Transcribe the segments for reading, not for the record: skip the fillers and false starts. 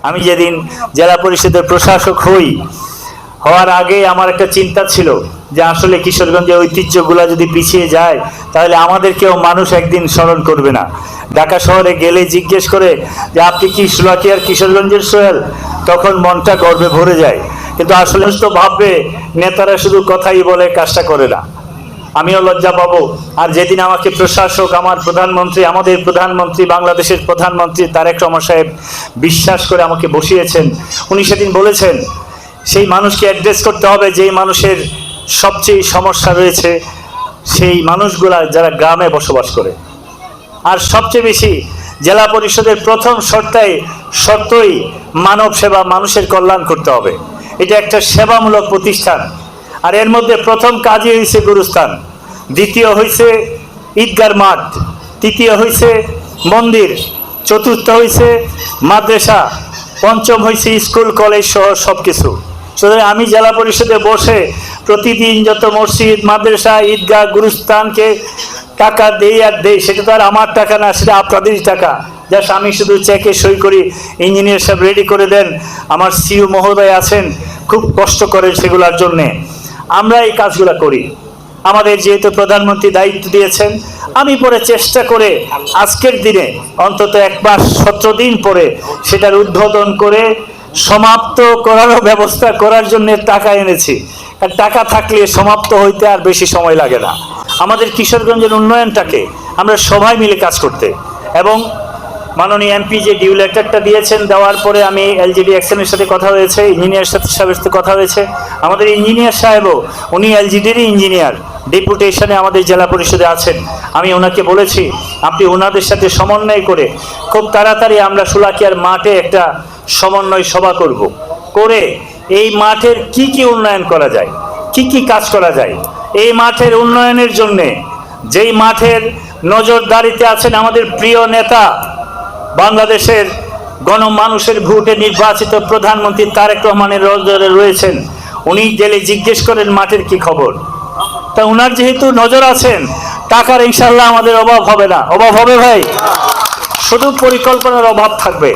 আমি যেদিন জেলা পরিষদের প্রশাসক হওয়ার আগে আমার একটা চিন্তা ছিল যে আসলে কিশোরগঞ্জের ঐতিহ্যগুলো যদি পিছিয়ে যায় তাহলে আমাদেরকেও মানুষ একদিন স্মরণ করবে না। ঢাকা শহরে গেলে জিজ্ঞেস করে যে আপনি কি শোলাকিয়ার কিশোরগঞ্জের সোহেল, তখন মনটা গর্বে ভরে যায়। কিন্তু আসলে তো ভাববে নেতারা শুধু কথাই বলে, কাজটা করে না। আমিও লজ্জা পাবো। আর যেদিন আমাকে প্রশাসক, আমাদের প্রধানমন্ত্রী, বাংলাদেশের প্রধানমন্ত্রী তারেক রহমান সাহেব বিশ্বাস করে আমাকে বসিয়েছেন, উনি সেদিন বলেছেন সেই মানুষকে অ্যাড্রেস করতে হবে যেই মানুষের সবচেয়ে সমস্যা রয়েছে, সেই মানুষগুলা যারা গ্রামে বসবাস করে। আর সবচেয়ে বেশি জেলা পরিষদের প্রথম শর্তই মানব সেবা, মানুষের কল্যাণ করতে হবে। এটা একটা সেবামূলক প্রতিষ্ঠান। আর এর মধ্যে প্রথম কাজই হয়েছে গুরুস্থান, দ্বিতীয় হয়েছে ঈদগার মাঠ, তৃতীয় হয়েছে মন্দির, চতুর্থ হয়েছে মাদ্রাসা, পঞ্চম হয়েছে স্কুল কলেজ সহ সব কিছু। সুতরাং আমি জেলা পরিষদে বসে প্রতিদিন যত মসজিদ, মাদ্রাসা, ঈদগাহ, গুরুস্থানকে টাকা দেই আর দেই, সেটা তো আর আমার টাকা না, সেটা আপনাদেরই টাকা। জাস্ট আমি শুধু চেকে সই করি, ইঞ্জিনিয়ার সাহেব রেডি করে দেন, আমার সিইও মহোদয় আছেন খুব কষ্ট করেন সেগুলোর জন্যে। আমরা এই কাজগুলো করি। আমাদের যেহেতু প্রধানমন্ত্রী দায়িত্ব দিয়েছেন, আমি পরে চেষ্টা করে আজকের দিনে অন্তত 1 মাস 17 দিন পরে সেটার উদ্বোধন করে সমাপ্ত করারও ব্যবস্থা করার জন্য টাকা এনেছি। আর টাকা থাকলে সমাপ্ত হইতে আর বেশি সময় লাগে না। আমাদের কিশোরগঞ্জের উন্নয়নটাকে আমরা সবাই মিলে কাজ করতে, এবং মাননীয় এমপি যে ডিউ লেটারটা দিয়েছেন, দেওয়ার পরে আমি এলজিডি অ্যাকশনের সাথে কথা হয়েছে, ইঞ্জিনিয়ার সাহেবের সাথে কথা হয়েছে। আমাদের ইঞ্জিনিয়ার সাহেবও, উনি এলজিডিরই ইঞ্জিনিয়ার, ডেপুটেশনে আমাদের জেলা পরিষদে আছেন। আমি ওনাকে বলেছি আপনি ওনাদের সাথে সমন্বয় করে খুব তাড়াতাড়ি আমরা শোলাকিয়ার মাঠে একটা সমন্বয় সভা করে এই মাঠের কি উন্নয়ন করা যায়, কি কাজ করা যায়, এই মাঠের উন্নয়নের জন্যে, যেই মাঠের নজরদারিতে আছেন আমাদের প্রিয় নেতা, বাংলাদেশের গণমানুষের ভোটে নির্বাচিত প্রধানমন্ত্রী তারেক রহমানের নজরে রয়েছেন। উনি গেলে জিজ্ঞেস করেন মাঠের কি খবর। তা উনার যেহেতু নজর আছেন, টাকার ইনশাল্লাহ আমাদের অভাব হবে না। অভাব হবে ভাই? শুধু পরিকল্পনার অভাব থাকবে।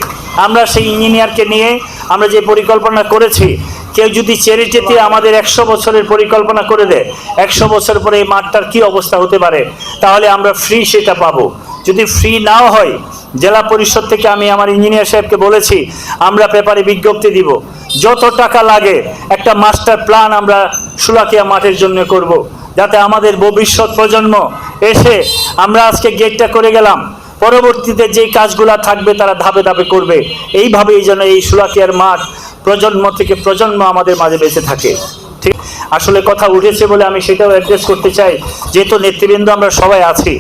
আমরা সেই ইঞ্জিনিয়ারকে নিয়ে আমরা যে পরিকল্পনা করেছি, কেউ যদি চ্যারিটিতে আমাদের 100 বছরের পরিকল্পনা করে দেয়, 100 বছর পরে এই মাঠটার কি অবস্থা হতে পারে, তাহলে আমরা ফ্রি সেটা পাবো। যদি ফ্রি নাও হয়, জেলা পরিষদ থেকে আমি আমার ইঞ্জিনিয়ার সাহেবকে বলেছি আমরা পেপারে বিজ্ঞপ্তি দিব, যত টাকা লাগে একটা মাস্টার প্ল্যান আমরা শোলাকিয়া মাঠের জন্য করব, যাতে আমাদের ভবিষ্যৎ প্রজন্ম এসে, আমরা আজকে গেটটা করে গেলাম, পরবর্তীতে যেই কাজগুলা থাকবে তারা ধাপে ধাপে করবে। এইভাবেই যেন এই শোলাকিয়ার মাঠ প্রজন্ম থেকে প্রজন্ম আমাদের মাঝে বেঁচে থাকে। ঠিক আসলে কথা উঠেছে বলে আমি সেটাও অ্যাড্রেস করতে চাই, যেহেতু নেতৃবৃন্দ আমরা সবাই আছি।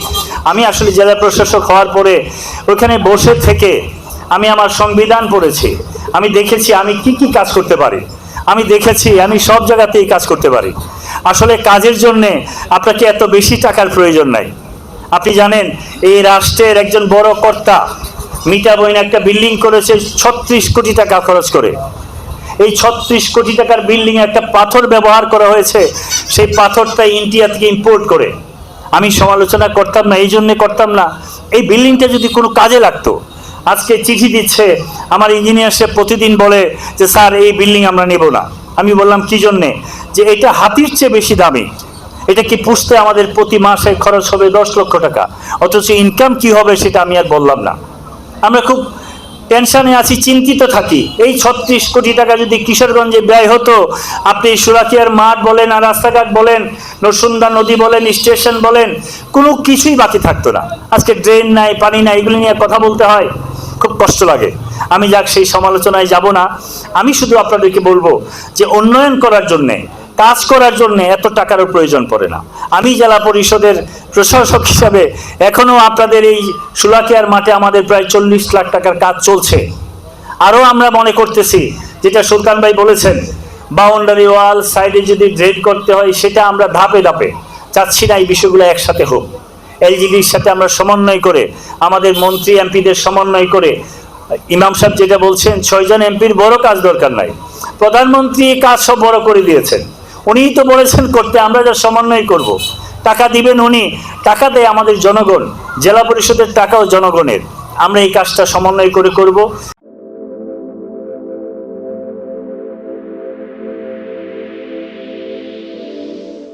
আমি আসলে জেলা প্রশাসক হওয়ার পরে ওইখানে বসে থেকে আমি আমার সংবিধান পড়েছি, আমি দেখেছি আমি কি কাজ করতে পারি, আমি দেখেছি আমি সব জায়গাতেই কাজ করতে পারি। আসলে কাজের জন্যে আপনাকে এত বেশি টাকার প্রয়োজন নাই। আপনি জানেন এই রাষ্ট্রের একজন বড় কর্তা মিটা বইন একটা বিল্ডিং করেছে 36 কোটি টাকা খরচ করে। এই 36 কোটি টাকার বিল্ডিং একটা পাথর ব্যবহার করা হয়েছে, সেই পাথরটা ইন্ডিয়া থেকে ইম্পোর্ট করে। আমি সমালোচনা করতাম না, এই জন্যে করতাম না, এই বিল্ডিংটা যদি কোনো কাজে লাগতো। আজকে চিঠি দিচ্ছে আমার ইঞ্জিনিয়ার সাহেব, প্রতিদিন বলে যে স্যার এই বিল্ডিং আমরা নেব না। আমি বললাম কি জন্যে? যে এটা হাতির চেয়ে বেশি দামি, এটা কি পুষতে আমাদের প্রতি মাসে খরচ হবে 10 লক্ষ টাকা, অথচ ইনকাম কি হবে সেটা আমি আর বললাম না। আমরা খুব টেনশনে আছি, চিন্তিত থাকি। এই 36 কোটি টাকা যদি কিশোরগঞ্জে ব্যয় হতো, আপনি শোলাকিয়ার মাঠ বলেন, আর রাস্তাঘাট বলেন, নরসুন্দা নদী বলেন, স্টেশন বলেন, কোনো কিছুই বাকি থাকতো না। আজকে ড্রেন নাই, পানি নাই, এগুলো নিয়ে কথা বলতে হয়, খুব কষ্ট লাগে। আমি যাক সেই সমালোচনায় যাব না। আমি শুধু আপনাদেরকে বলবো যে উন্নয়ন করার জন্যে, কাজ করার জন্য এত টাকারও প্রয়োজন পড়ে না। আমি জেলা পরিষদের প্রশাসক হিসাবে এখনো আপনাদের এই শোলাকিয়ার মাঠে আমাদের প্রায় 40 লাখ টাকার কাজ চলছে। আরও আমরা মনে করতেছি, যেটা সুলতান ভাই বলেছেন, বাউন্ডারি ওয়াল সাইডে যদি ড্রেড করতে হয়, সেটা আমরা ধাপে ধাপে চাচ্ছি না এই বিষয়গুলো একসাথে হোক। এলজিডির সাথে আমরা সমন্বয় করে, আমাদের মন্ত্রী এমপিদের সমন্বয় করে, ইমাম সাহেব যেটা বলছেন 6 জন এমপির বড় কাজ দরকার নাই, প্রধানমন্ত্রী কাজ সব বড় করে দিয়েছেন, উনিই তো বলেছেন করতে, আমরা যা সমন্বয় করব। টাকা দিবেন উনি, টাকা দেয় আমাদের জনগণ, জেলা পরিষদের টাকাও জনগণের। আমরা এই কাজটা সমন্বয় করে করব।